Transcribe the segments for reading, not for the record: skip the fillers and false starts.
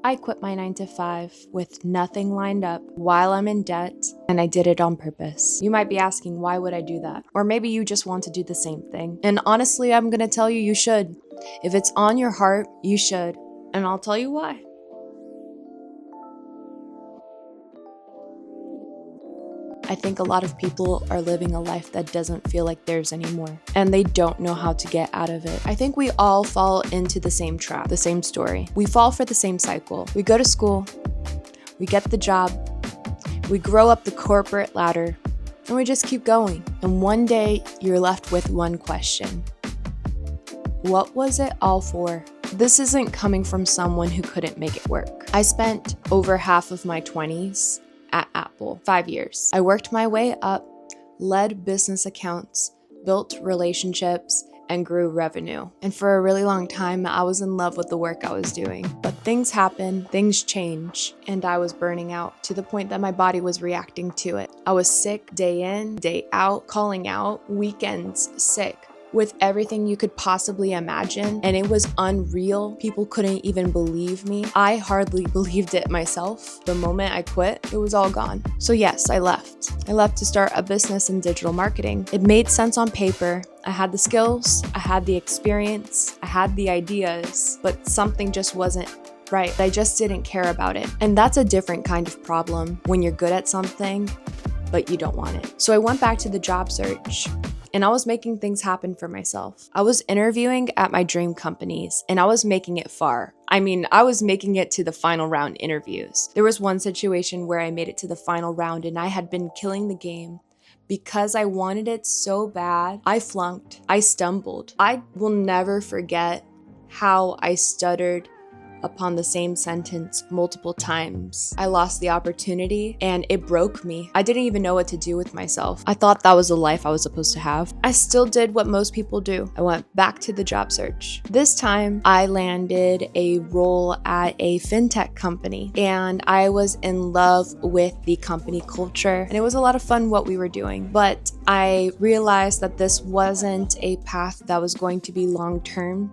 I quit my 9 to 5 with nothing lined up while I'm in debt, and I did it on purpose. You might be asking, why would I do that? Or maybe you just want to do the same thing. And honestly, I'm gonna tell you, you should. If it's on your heart, you should. And I'll tell you why. I think a lot of people are living a life that doesn't feel like theirs anymore, and they don't know how to get out of it. I think we all fall into the same trap, the same story. We fall for the same cycle. We go to school, we get the job, we grow up the corporate ladder, and we just keep going. And one day, you're left with one question. What was it all for? This isn't coming from someone who couldn't make it work. I spent over half of my 20s at Apple, 5 years. I worked my way up, led business accounts, built relationships, and grew revenue. And for a really long time, I was in love with the work I was doing. But things happen, things change, and I was burning out to the point that my body was reacting to it. I was sick day in, day out, calling out, weekends sick, with everything you could possibly imagine, and it was unreal. People couldn't even believe me. I hardly believed it myself. The moment I quit, it was all gone. So yes, I left. I left to start a business in digital marketing. It made sense on paper. I had the skills, I had the experience, I had the ideas, but something just wasn't right. I just didn't care about it. And that's a different kind of problem when you're good at something, but you don't want it. So I went back to the job search, and I was making things happen for myself. I was interviewing at my dream companies, and I was making it far. I was making it to the final round interviews. There was one situation where I made it to the final round, and I had been killing the game. Because I wanted it so bad, I flunked. I stumbled. I will never forget how I stuttered upon the same sentence multiple times. I lost the opportunity and it broke me. I didn't even know what to do with myself. I thought that was the life I was supposed to have. I still did what most people do. I went back to the job search. This time I landed a role at a fintech company, and I was in love with the company culture, and it was a lot of fun what we were doing. But I realized that this wasn't a path that was going to be long term,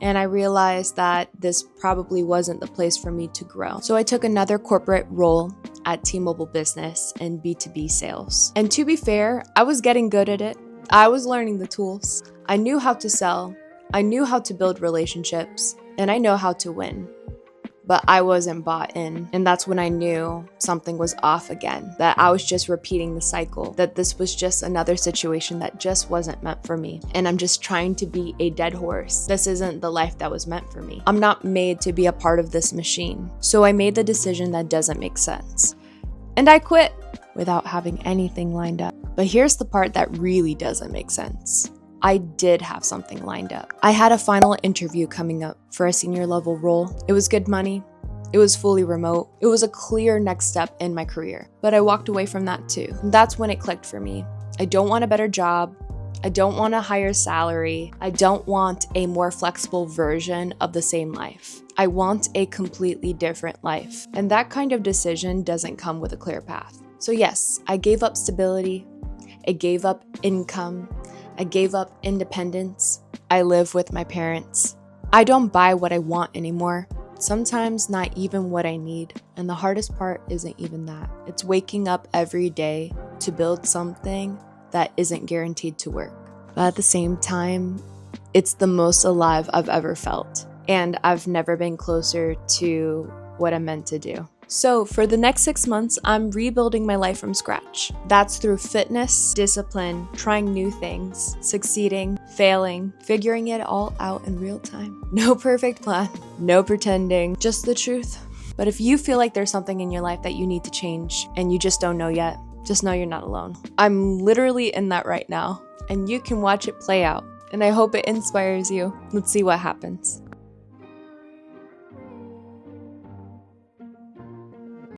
and I realized that this probably wasn't the place for me to grow. So I took another corporate role at T-Mobile Business in B2B sales. And to be fair, I was getting good at it. I was learning the tools. I knew how to sell. I knew how to build relationships, and I know how to win. But I wasn't bought in, and that's when I knew something was off again, that I was just repeating the cycle, that this was just another situation that just wasn't meant for me, and I'm just trying to be a dead horse. This isn't the life that was meant for me. I'm not made to be a part of this machine. So I made the decision that doesn't make sense, and I quit without having anything lined up. But here's the part that really doesn't make sense. I did have something lined up. I had a final interview coming up for a senior level role. It was good money. It was fully remote. It was a clear next step in my career. But I walked away from that too. And that's when it clicked for me. I don't want a better job. I don't want a higher salary. I don't want a more flexible version of the same life. I want a completely different life. And that kind of decision doesn't come with a clear path. So yes, I gave up stability. I gave up income. I gave up independence. I live with my parents. I don't buy what I want anymore. Sometimes not even what I need. And the hardest part isn't even that. It's waking up every day to build something that isn't guaranteed to work. But at the same time, it's the most alive I've ever felt. And I've never been closer to what I'm meant to do. So for the next 6 months, I'm rebuilding my life from scratch. That's through fitness, discipline, trying new things, succeeding, failing, figuring it all out in real time. No perfect plan, no pretending, just the truth. But if you feel like there's something in your life that you need to change and you just don't know yet, just know you're not alone. I'm literally in that right now, and you can watch it play out. And I hope it inspires you. Let's see what happens.